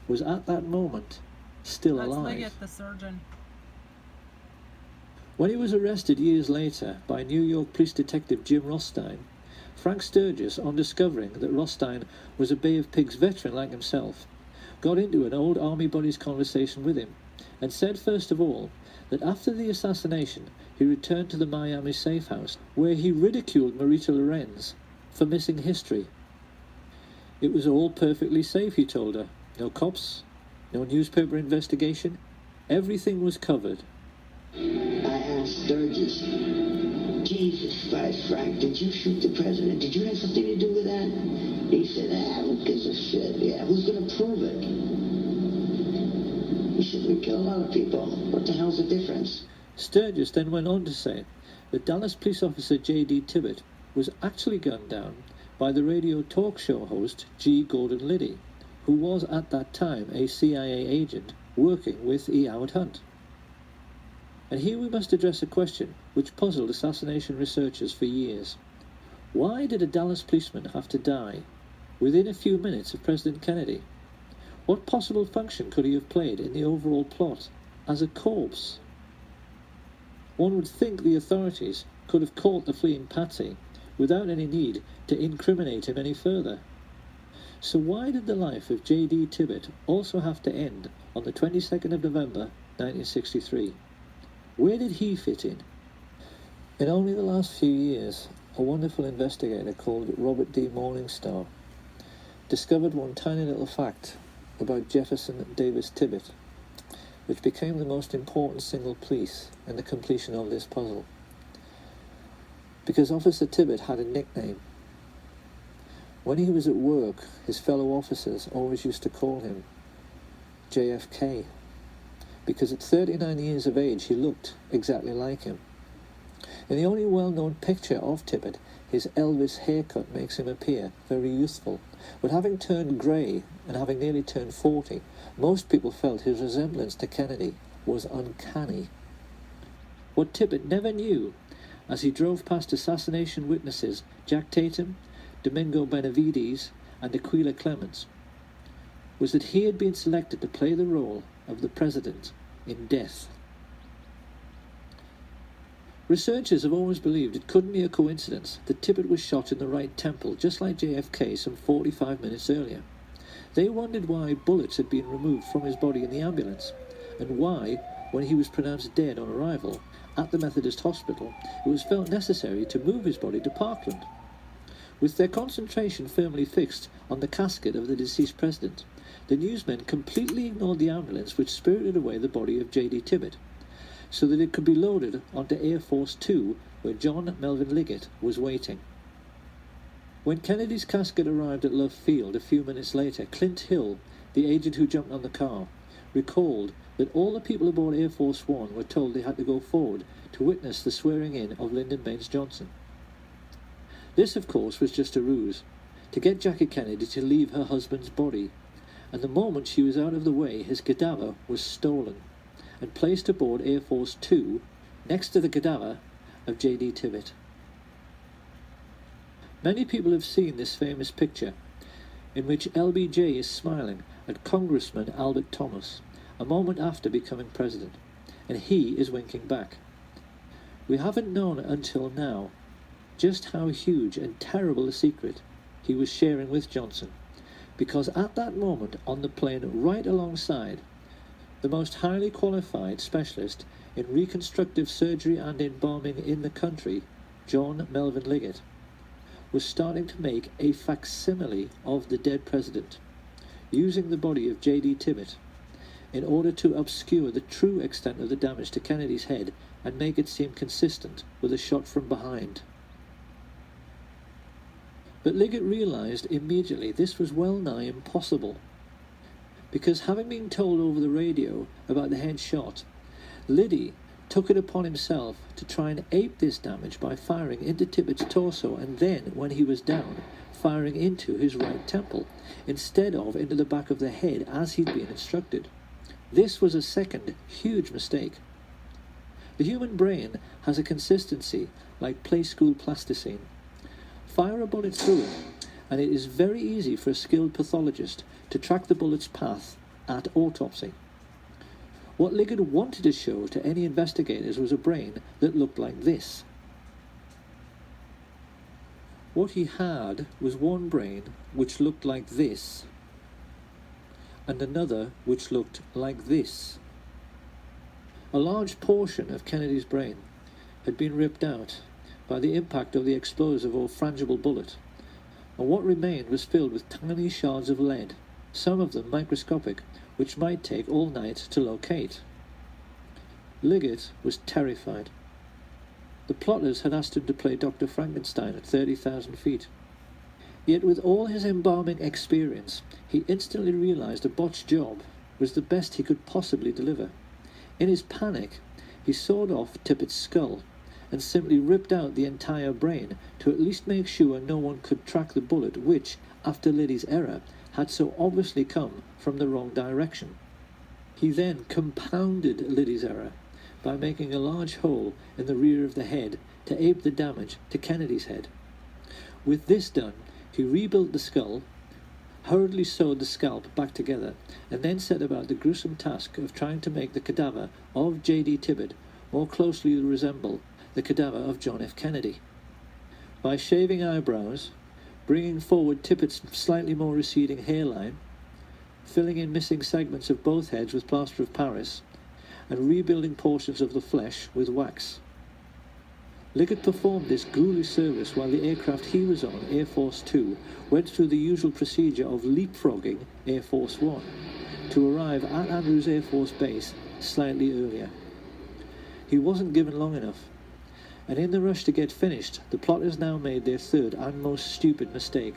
was at that moment still alive. Let's Liggett, the surgeon. When he was arrested years later by New York police detective Jim Rothstein, Frank Sturgis, on discovering that Rothstein was a Bay of Pigs veteran like himself, got into an old army buddy's conversation with him and said first of all that after the assassination he returned to the Miami safe house where he ridiculed Marita Lorenz for missing history. It was all perfectly safe, he told her. No cops, no newspaper investigation, everything was covered. I asked Sturgis, Jesus Christ, Frank, did you shoot the president? Did you have something to do with that? He said, who gives a shit? Yeah, who's going to prove it? He said, we kill a lot of people. What the hell's the difference? Sturgis then went on to say that Dallas police officer J.D. Tibbet was actually gunned down by the radio talk show host G. Gordon Liddy, who was at that time a CIA agent working with E. Howard Hunt. And here we must address a question which puzzled assassination researchers for years. Why did a Dallas policeman have to die within a few minutes of President Kennedy? What possible function could he have played in the overall plot as a corpse? One would think the authorities could have caught the fleeing patsy without any need to incriminate him any further. So why did the life of J.D. Tibbet also have to end on the 22nd of November 1963? Where did he fit in? In only the last few years, a wonderful investigator called Robert D. Morningstar discovered one tiny little fact about Jefferson Davis Tibbet, which became the most important single piece in the completion of this puzzle. Because Officer Tibbet had a nickname. When he was at work, his fellow officers always used to call him JFK, because at 39 years of age he looked exactly like him. In the only well-known picture of Tibbet, his Elvis haircut makes him appear very youthful, but having turned grey and having nearly turned 40, most people felt his resemblance to Kennedy was uncanny. What Tibbet never knew, as he drove past assassination witnesses Jack Tatum, Domingo Benavides, and Aquila Clemens, was that he had been selected to play the role of the president in death. Researchers have always believed it couldn't be a coincidence that Tibbet was shot in the right temple, just like JFK some 45 minutes earlier. They wondered why bullets had been removed from his body in the ambulance, and why, when he was pronounced dead on arrival at the Methodist Hospital, it was felt necessary to move his body to Parkland. With their concentration firmly fixed on the casket of the deceased president, the newsmen completely ignored the ambulance which spirited away the body of J.D. Tibbet, so that it could be loaded onto Air Force 2, where John Melvin Liggett was waiting. When Kennedy's casket arrived at Love Field a few minutes later, Clint Hill, the agent who jumped on the car, recalled that all the people aboard Air Force 1 were told they had to go forward to witness the swearing-in of Lyndon Baines Johnson. This, of course, was just a ruse, to get Jackie Kennedy to leave her husband's body, and the moment she was out of the way, his cadaver was stolen and placed aboard Air Force 2 next to the cadaver of J.D. Tibbet. Many people have seen this famous picture in which LBJ is smiling at Congressman Albert Thomas a moment after becoming president, and he is winking back. We haven't known until now just how huge and terrible a secret he was sharing with Johnson, because at that moment on the plane right alongside, the most highly qualified specialist in reconstructive surgery and embalming in the country, John Melvin Liggett, was starting to make a facsimile of the dead president, using the body of J.D. Tibbet in order to obscure the true extent of the damage to Kennedy's head and make it seem consistent with a shot from behind. But Liggett realized immediately this was well nigh impossible, because having been told over the radio about the head shot, Liddy took it upon himself to try and ape this damage by firing into Tibbet's torso and then, when he was down, firing into his right temple, instead of into the back of the head as he'd been instructed. This was a second huge mistake. The human brain has a consistency like play school plasticine. Fire a bullet through it, and it is very easy for a skilled pathologist to track the bullet's path at autopsy. What Liggett wanted to show to any investigators was a brain that looked like this. What he had was one brain which looked like this, and another which looked like this. A large portion of Kennedy's brain had been ripped out by the impact of the explosive or frangible bullet, and what remained was filled with tiny shards of lead, some of them microscopic, which might take all night to locate. Liggett was terrified. The plotters had asked him to play Dr. Frankenstein at 30,000 feet. Yet with all his embalming experience, he instantly realized a botched job was the best he could possibly deliver. In his panic, he sawed off Tippett's skull and simply ripped out the entire brain to at least make sure no one could track the bullet which, after Liddy's error, had so obviously come from the wrong direction. He then compounded Liddy's error by making a large hole in the rear of the head to ape the damage to Kennedy's head. With this done, he rebuilt the skull, hurriedly sewed the scalp back together, and then set about the gruesome task of trying to make the cadaver of J.D. Tippit more closely resemble the cadaver of John F. Kennedy. By shaving eyebrows, bringing forward Tippett's slightly more receding hairline, filling in missing segments of both heads with plaster of Paris, and rebuilding portions of the flesh with wax. Liggett performed this ghoulish service while the aircraft he was on, Air Force 2, went through the usual procedure of leapfrogging Air Force 1 to arrive at Andrews Air Force Base slightly earlier. He wasn't given long enough, and in the rush to get finished, the plotters now made their third and most stupid mistake.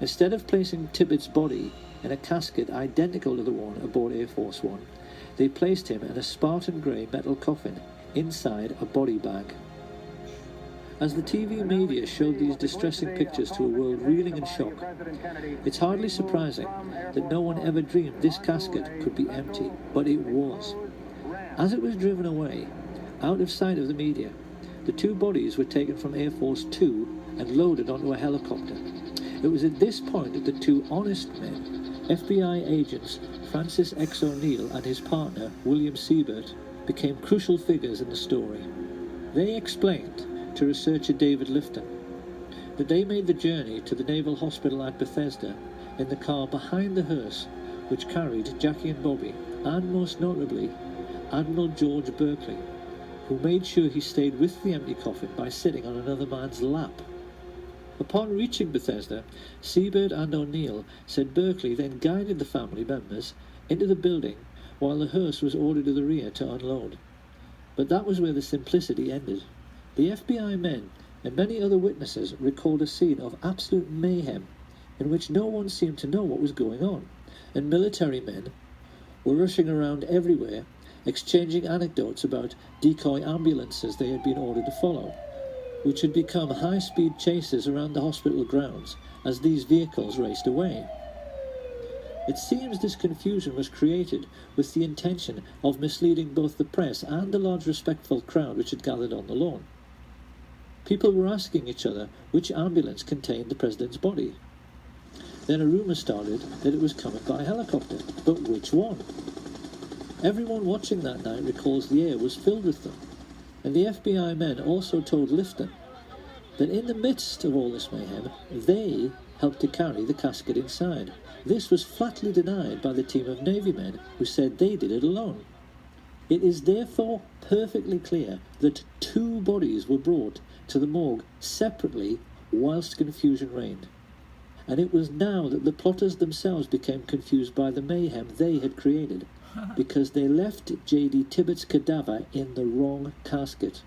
Instead of placing Tippett's body in a casket identical to the one aboard Air Force 1, they placed him in a Spartan grey metal coffin inside a body bag. As the TV media showed these distressing pictures to a world reeling in shock, it's hardly surprising that no one ever dreamed this casket could be empty, but it was. As it was driven away, out of sight of the media, the two bodies were taken from Air Force 2 and loaded onto a helicopter. It was at this point that the two honest men, FBI agents Francis X. O'Neill and his partner, William Siebert, became crucial figures in the story. They explained to researcher David Lifton that they made the journey to the Naval Hospital at Bethesda in the car behind the hearse which carried Jackie and Bobby, and most notably Admiral George Berkeley, who made sure he stayed with the empty coffin by sitting on another man's lap. Upon reaching Bethesda, Siebert and O'Neill said Berkeley then guided the family members into the building while the hearse was ordered to the rear to unload. But that was where the simplicity ended. The FBI men and many other witnesses recalled a scene of absolute mayhem in which no one seemed to know what was going on, and military men were rushing around everywhere, exchanging anecdotes about decoy ambulances they had been ordered to follow, which had become high-speed chases around the hospital grounds as these vehicles raced away. It seems this confusion was created with the intention of misleading both the press and the large respectful crowd which had gathered on the lawn. People were asking each other which ambulance contained the president's body. Then a rumour started that it was coming by helicopter, but which one? Everyone watching that night recalls the air was filled with them, and the FBI men also told Lifton that in the midst of all this mayhem, they helped to carry the casket inside. This was flatly denied by the team of Navy men who said they did it alone. It is therefore perfectly clear that two bodies were brought to the morgue separately whilst confusion reigned. And it was now that the plotters themselves became confused by the mayhem they had created, because they left J.D. Tippit's cadaver in the wrong casket.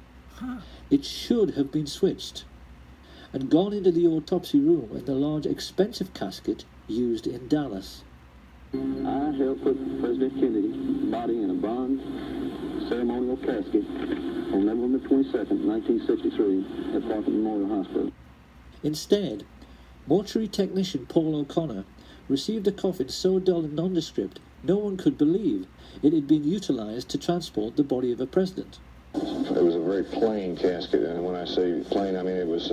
It should have been switched and gone into the autopsy room in the large expensive casket used in Dallas. I helped put President Kennedy's body in a bronze ceremonial casket on November 22nd, 1963 at Parker Memorial Hospital. Instead, mortuary technician Paul O'Connor received a coffin so dull and nondescript no one could believe it had been utilised to transport the body of a president. It was a very plain casket, and when I say plain, I mean it was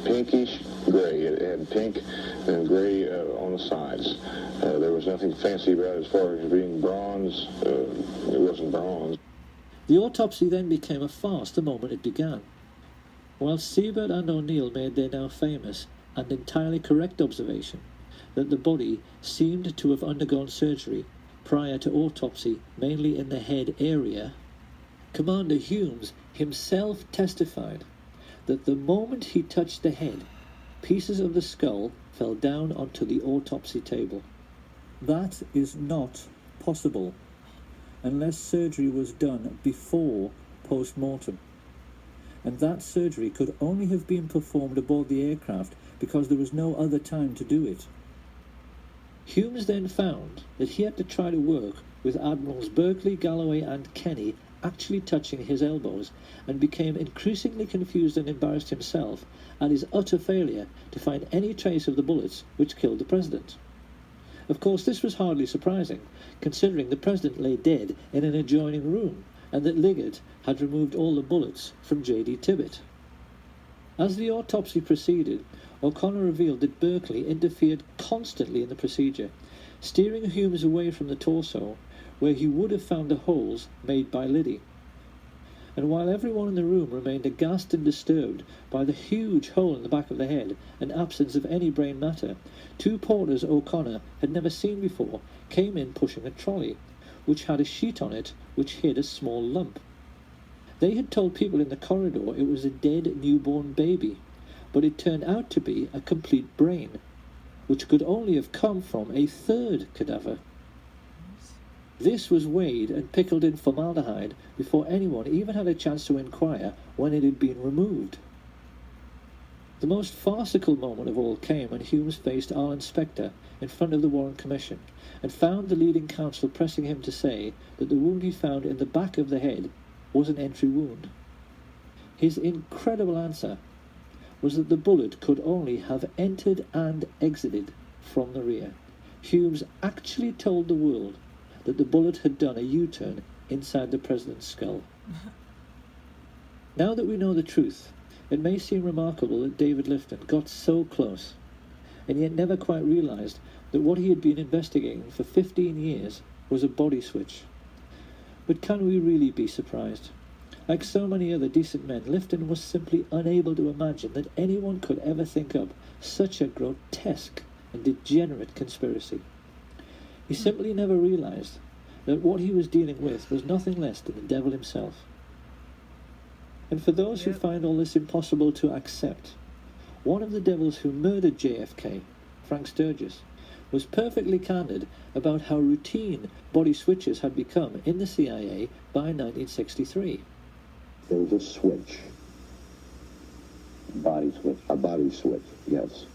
pinkish gray. It had pink and gray on the sides. There was nothing fancy about it as far as being bronze. It wasn't bronze. The autopsy then became a farce the moment it began. While Siebert and O'Neill made their now famous and entirely correct observation that the body seemed to have undergone surgery prior to autopsy, mainly in the head area, Commander Humes himself testified that the moment he touched the head, pieces of the skull fell down onto the autopsy table. That is not possible unless surgery was done before post-mortem. And that surgery could only have been performed aboard the aircraft because there was no other time to do it. Humes then found that he had to try to work with Admirals Berkeley, Galloway and Kenny actually touching his elbows, and became increasingly confused and embarrassed himself at his utter failure to find any trace of the bullets which killed the president. Of course, this was hardly surprising, considering the president lay dead in an adjoining room, and that Liggett had removed all the bullets from J.D. Tibbett. As the autopsy proceeded, O'Connor revealed that Berkeley interfered constantly in the procedure, steering Humes away from the torso, where he would have found the holes made by Liddy. And while everyone in the room remained aghast and disturbed by the huge hole in the back of the head and absence of any brain matter, two porters O'Connor had never seen before came in pushing a trolley, which had a sheet on it which hid a small lump. They had told people in the corridor it was a dead newborn baby, but it turned out to be a complete brain, which could only have come from a third cadaver. This was weighed and pickled in formaldehyde before anyone even had a chance to inquire when it had been removed. The most farcical moment of all came when Humes faced our inspector in front of the Warren Commission and found the leading counsel pressing him to say that the wound he found in the back of the head was an entry wound. His incredible answer was that the bullet could only have entered and exited from the rear. Humes actually told the world that the bullet had done a U-turn inside the president's skull. Now that we know the truth, it may seem remarkable that David Lifton got so close, and yet never quite realised that what he had been investigating for 15 years was a body switch. But can we really be surprised? Like so many other decent men, Lifton was simply unable to imagine that anyone could ever think up such a grotesque and degenerate conspiracy. He simply never realised that what he was dealing with was nothing less than the devil himself. And for those who find all this impossible to accept, one of the devils who murdered JFK, Frank Sturgis, was perfectly candid about how routine body switches had become in the CIA by 1963. There was a switch. Body switch. A body switch, yes.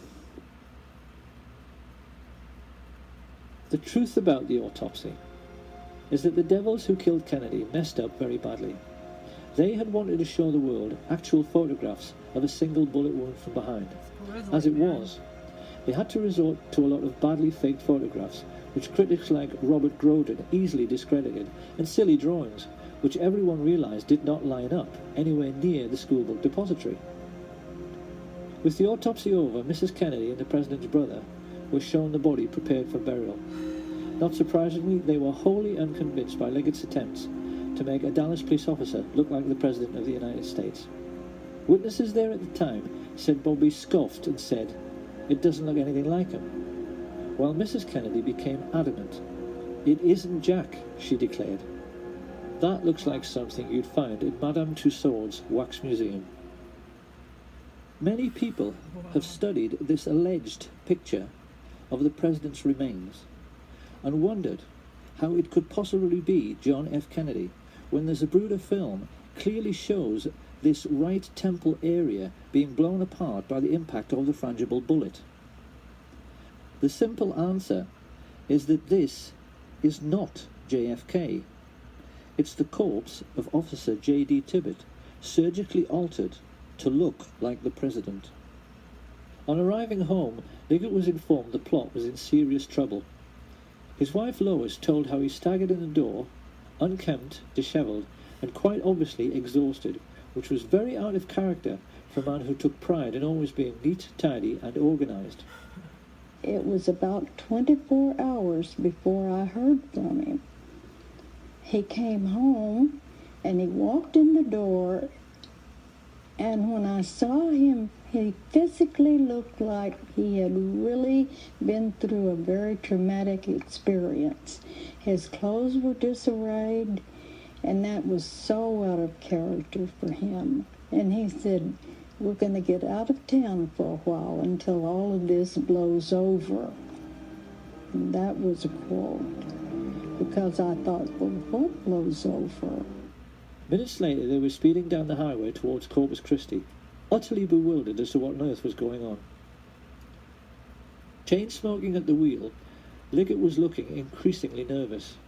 The truth about the autopsy is that the devils who killed Kennedy messed up very badly. They had wanted to show the world actual photographs of a single bullet wound from behind. As it was, they had to resort to a lot of badly faked photographs, which critics like Robert Groden easily discredited, and silly drawings, which everyone realised did not line up anywhere near the schoolbook depository. With the autopsy over, Mrs. Kennedy and the President's brother were shown the body prepared for burial. Not surprisingly, they were wholly unconvinced by Liggett's attempts to make a Dallas police officer look like the President of the United States. Witnesses there at the time said Bobby scoffed and said, "It doesn't look anything like him," while Mrs. Kennedy became adamant. "It isn't Jack," she declared. "That looks like something you'd find in Madame Tussauds wax museum." Many people have studied this alleged picture of the President's remains and wondered how it could possibly be John F. Kennedy when the Zapruder film clearly shows this right temple area being blown apart by the impact of the frangible bullet. The simple answer is that this is not JFK. It's the corpse of Officer J.D. Tibbett, surgically altered to look like the President. On arriving home, Liggett was informed the plot was in serious trouble. His wife Lois told how he staggered in the door, unkempt, dishevelled, and quite obviously exhausted, which was very out of character for a man who took pride in always being neat, tidy, and organised. It was about 24 hours before I heard from him. He came home and he walked in the door, and when I saw him, he physically looked like he had really been through a very traumatic experience. His clothes were disarrayed, and that was so out of character for him. And he said, "We're going to get out of town for a while until all of this blows over." And that was a quote, because I thought, well, what blows over? Minutes later, they were speeding down the highway towards Corpus Christi, utterly bewildered as to what on earth was going on. Chain smoking at the wheel, Liggett was looking increasingly nervous.